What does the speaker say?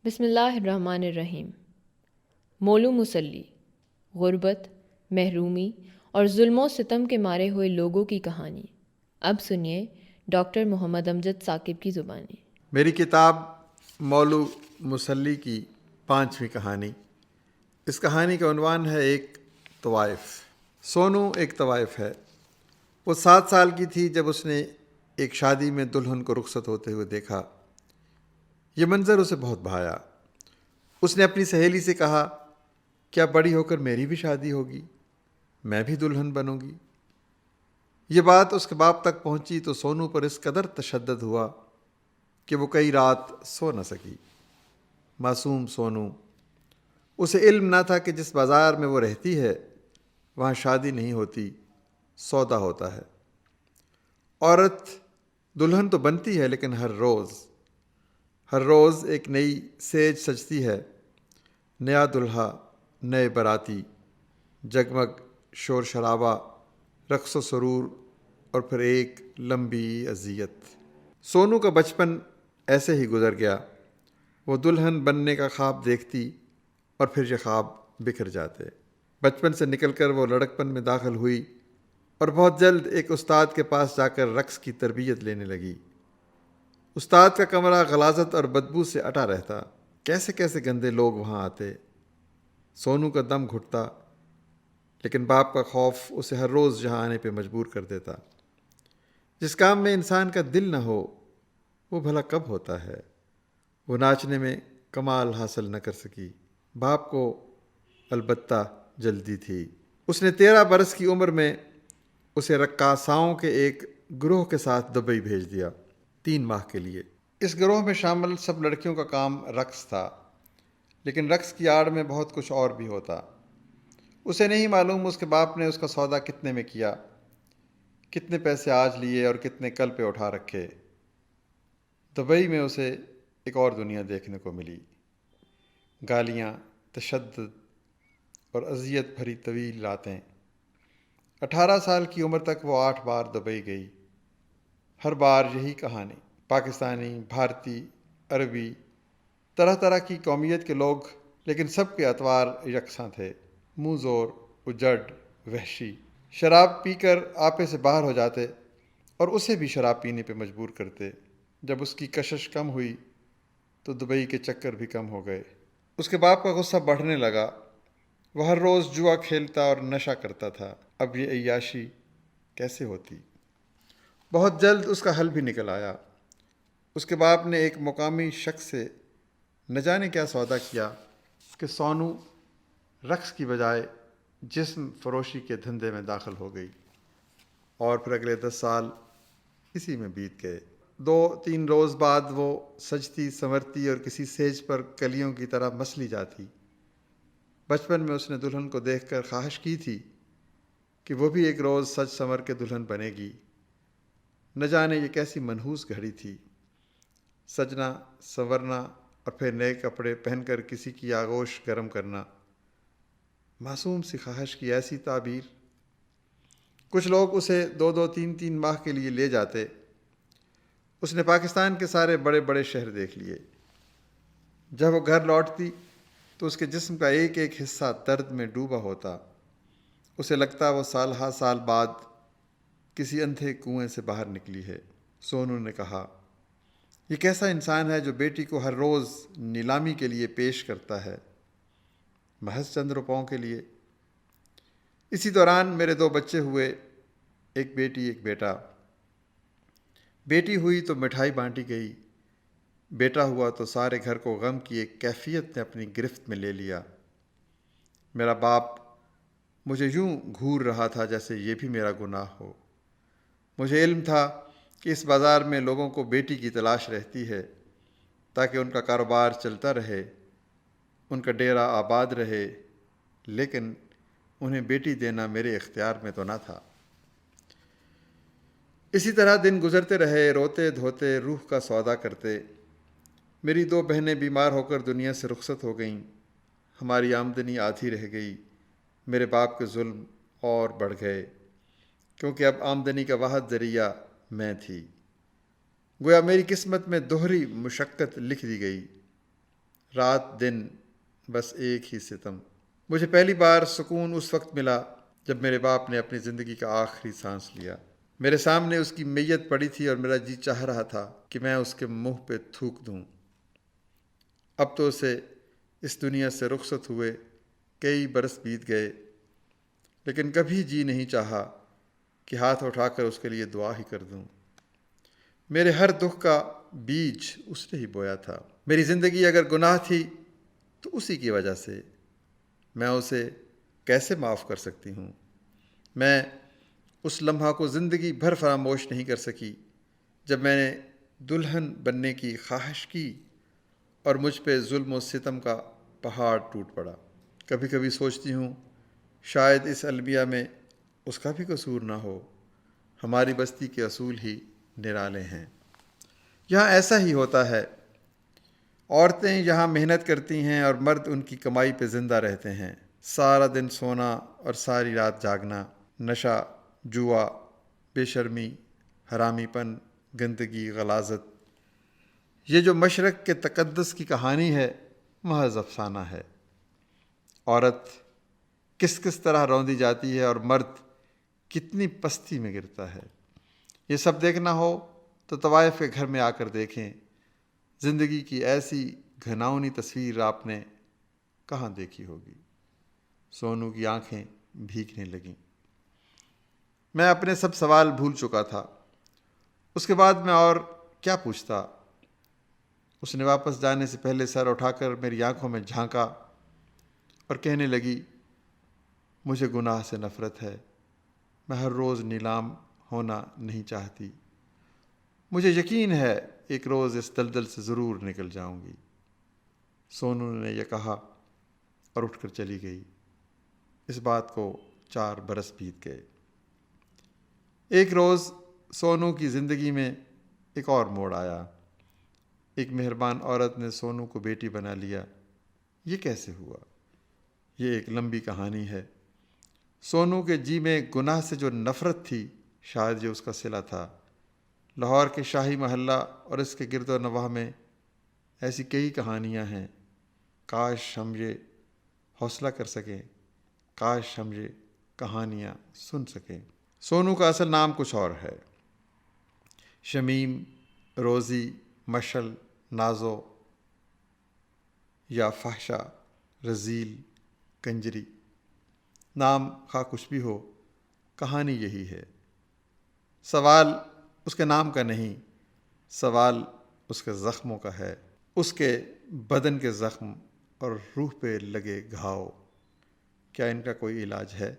بسم اللہ الرحمن الرحیم۔ مولو مسلی، غربت، محرومی اور ظلم و ستم کے مارے ہوئے لوگوں کی کہانی۔ اب سنیے ڈاکٹر محمد امجد ثاقب کی زبانی۔ میری کتاب مولو مسلی کی 5ویں کہانی۔ اس کہانی کا عنوان ہے ایک طوائف۔ سونو ایک طوائف ہے۔ وہ 7 سال کی تھی جب اس نے ایک شادی میں دلہن کو رخصت ہوتے ہوئے دیکھا۔ یہ منظر اسے بہت بھایا۔ اس نے اپنی سہیلی سے کہا، کیا بڑی ہو کر میری بھی شادی ہوگی؟ میں بھی دلہن بنوں گی۔ یہ بات اس کے باپ تک پہنچی تو سونو پر اس قدر تشدد ہوا کہ وہ کئی رات سو نہ سکی۔ معصوم سونو، اسے علم نہ تھا کہ جس بازار میں وہ رہتی ہے وہاں شادی نہیں ہوتی، سودا ہوتا ہے۔ عورت دلہن تو بنتی ہے لیکن ہر روز ایک نئی سیج سجتی ہے، نیا دلہا، نئے باراتی، جگمگ، شور شرابہ، رقص و سرور، اور پھر ایک لمبی اذیت۔ سونو کا بچپن ایسے ہی گزر گیا۔ وہ دلہن بننے کا خواب دیکھتی اور پھر یہ خواب بکھر جاتے۔ بچپن سے نکل کر وہ لڑکپن میں داخل ہوئی اور بہت جلد ایک استاد کے پاس جا کر رقص کی تربیت لینے لگی۔ استاد کا کمرہ غلاظت اور بدبو سے اٹا رہتا۔ کیسے کیسے گندے لوگ وہاں آتے۔ سونو کا دم گھٹتا، لیکن باپ کا خوف اسے ہر روز یہاں آنے پہ مجبور کر دیتا۔ جس کام میں انسان کا دل نہ ہو وہ بھلا کب ہوتا ہے۔ وہ ناچنے میں کمال حاصل نہ کر سکی۔ باپ کو البتہ جلدی تھی۔ اس نے 13 برس کی عمر میں اسے رقاصاؤں کے ایک گروہ کے ساتھ دبئی بھیج دیا 3 ماہ کے لیے۔ اس گروہ میں شامل سب لڑکیوں کا کام رقص تھا، لیکن رقص کی آڑ میں بہت کچھ اور بھی ہوتا۔ اسے نہیں معلوم اس کے باپ نے اس کا سودا کتنے میں کیا، کتنے پیسے آج لیے اور کتنے کل پہ اٹھا رکھے۔ دبئی میں اسے ایک اور دنیا دیکھنے کو ملی۔ گالیاں، تشدد اور اذیت بھری طویل راتیں۔ 18 سال کی عمر تک وہ 8 بار دبئی گئی۔ ہر بار یہی کہانی۔ پاکستانی، بھارتی، عربی، طرح طرح کی قومیت کے لوگ، لیکن سب کے اطوار یکساں تھے، منہ زور، اجڑ، وحشی۔ شراب پی کر آپے سے باہر ہو جاتے اور اسے بھی شراب پینے پہ مجبور کرتے۔ جب اس کی کشش کم ہوئی تو دبئی کے چکر بھی کم ہو گئے۔ اس کے باپ کا غصہ بڑھنے لگا۔ وہ ہر روز جوا کھیلتا اور نشہ کرتا تھا۔ اب یہ عیاشی کیسے ہوتی؟ بہت جلد اس کا حل بھی نکل آیا۔ اس کے باپ نے ایک مقامی شخص سے نہ جانے کیا سودا کیا کہ سونو رقص کی بجائے جسم فروشی کے دھندے میں داخل ہو گئی، اور پھر اگلے 10 سال اسی میں بیت گئے۔ 2-3 روز بعد وہ سجتی سنورتی اور کسی سیج پر کلیوں کی طرح مسلی جاتی۔ بچپن میں اس نے دلہن کو دیکھ کر خواہش کی تھی کہ وہ بھی ایک روز سج سنور کے دلہن بنے گی۔ نہ جانے یہ کیسی منحوس گھڑی تھی، سجنا، سنورنا اور پھر نئے کپڑے پہن کر کسی کی آغوش گرم کرنا۔ معصوم سی خواہش کی ایسی تعبیر۔ کچھ لوگ اسے 2-3 ماہ کے لیے لے جاتے۔ اس نے پاکستان کے سارے بڑے بڑے شہر دیکھ لیے۔ جب وہ گھر لوٹتی تو اس کے جسم کا ایک ایک حصہ درد میں ڈوبا ہوتا۔ اسے لگتا وہ سال ہا سال بعد کسی اندھے کنویں سے باہر نکلی ہے۔ سونو نے کہا، یہ کیسا انسان ہے جو بیٹی کو ہر روز نیلامی کے لیے پیش کرتا ہے، محض چند روپوں کے لیے۔ اسی دوران میرے 2 بچے ہوئے، ایک بیٹی ایک بیٹا۔ بیٹی ہوئی تو مٹھائی بانٹی گئی، بیٹا ہوا تو سارے گھر کو غم کی ایک کیفیت نے اپنی گرفت میں لے لیا۔ میرا باپ مجھے یوں گھور رہا تھا جیسے یہ بھی میرا گناہ ہو۔ مجھے علم تھا کہ اس بازار میں لوگوں کو بیٹی کی تلاش رہتی ہے تاکہ ان کا کاروبار چلتا رہے، ان کا ڈیرا آباد رہے، لیکن انہیں بیٹی دینا میرے اختیار میں تو نہ تھا۔ اسی طرح دن گزرتے رہے، روتے دھوتے روح کا سودا کرتے۔ میری 2 بہنیں بیمار ہو کر دنیا سے رخصت ہو گئیں۔ ہماری آمدنی آدھی رہ گئی۔ میرے باپ کے ظلم اور بڑھ گئے، کیونکہ اب آمدنی کا واحد ذریعہ میں تھی۔ گویا میری قسمت میں دوہری مشقت لکھ دی گئی۔ رات دن بس ایک ہی ستم۔ مجھے پہلی بار سکون اس وقت ملا جب میرے باپ نے اپنی زندگی کا آخری سانس لیا۔ میرے سامنے اس کی میت پڑی تھی اور میرا جی چاہ رہا تھا کہ میں اس کے منہ پہ تھوک دوں۔ اب تو اسے اس دنیا سے رخصت ہوئے کئی برس بیت گئے، لیکن کبھی جی نہیں چاہا کہ ہاتھ اٹھا کر اس کے لیے دعا ہی کر دوں۔ میرے ہر دکھ کا بیج اس نے ہی بویا تھا۔ میری زندگی اگر گناہ تھی تو اسی کی وجہ سے۔ میں اسے کیسے معاف کر سکتی ہوں؟ میں اس لمحہ کو زندگی بھر فراموش نہیں کر سکی جب میں نے دلہن بننے کی خواہش کی اور مجھ پہ ظلم و ستم کا پہاڑ ٹوٹ پڑا۔ کبھی کبھی سوچتی ہوں شاید اس المیہ میں اس کا بھی قصور نہ ہو۔ ہماری بستی کے اصول ہی نرالے ہیں۔ یہاں ایسا ہی ہوتا ہے۔ عورتیں یہاں محنت کرتی ہیں اور مرد ان کی کمائی پہ زندہ رہتے ہیں۔ سارا دن سونا اور ساری رات جاگنا، نشہ، جوا، بے شرمی، حرامی پن، گندگی، غلاظت۔ یہ جو مشرق کے تقدس کی کہانی ہے محض افسانہ ہے۔ عورت کس کس طرح روندی جاتی ہے اور مرد کتنی پستی میں گرتا ہے۔ یہ سب دیکھنا ہو تو طوائف کے گھر میں آ کر دیکھیں۔ زندگی کی ایسی گھناؤنی تصویر آپ نے کہاں دیکھی ہوگی؟ سونو کی آنکھیں بھیگنے لگیں۔ میں اپنے سب سوال بھول چکا تھا۔ اس کے بعد میں اور کیا پوچھتا؟ اس نے واپس جانے سے پہلے سر اٹھا کر میری آنکھوں میں جھانکا اور کہنے لگی، مجھے گناہ سے نفرت ہے۔ میں ہر روز نیلام ہونا نہیں چاہتی۔ مجھے یقین ہے ایک روز اس دلدل سے ضرور نکل جاؤں گی۔ سونو نے یہ کہا اور اٹھ کر چلی گئی۔ اس بات کو 4 برس بیت گئے۔ ایک روز سونو کی زندگی میں ایک اور موڑ آیا۔ ایک مہربان عورت نے سونو کو بیٹی بنا لیا۔ یہ کیسے ہوا؟ یہ ایک لمبی کہانی ہے۔ سونو کے جی میں گناہ سے جو نفرت تھی، شاید یہ اس کا صلہ تھا۔ لاہور کے شاہی محلہ اور اس کے گرد و نواح میں ایسی کئی کہانیاں ہیں۔ کاش ہم یہ حوصلہ کر سکیں، کاش ہم یہ کہانیاں سن سکیں۔ سونو کا اصل نام کچھ اور ہے۔ شمیم، روزی، مشل، نازو یا فحشہ، رذیل، کنجری، نام خواہ کچھ بھی ہو، کہانی یہی ہے۔ سوال اس کے نام کا نہیں، سوال اس کے زخموں کا ہے، اس کے بدن کے زخم اور روح پہ لگے گھاؤ۔ کیا ان کا کوئی علاج ہے؟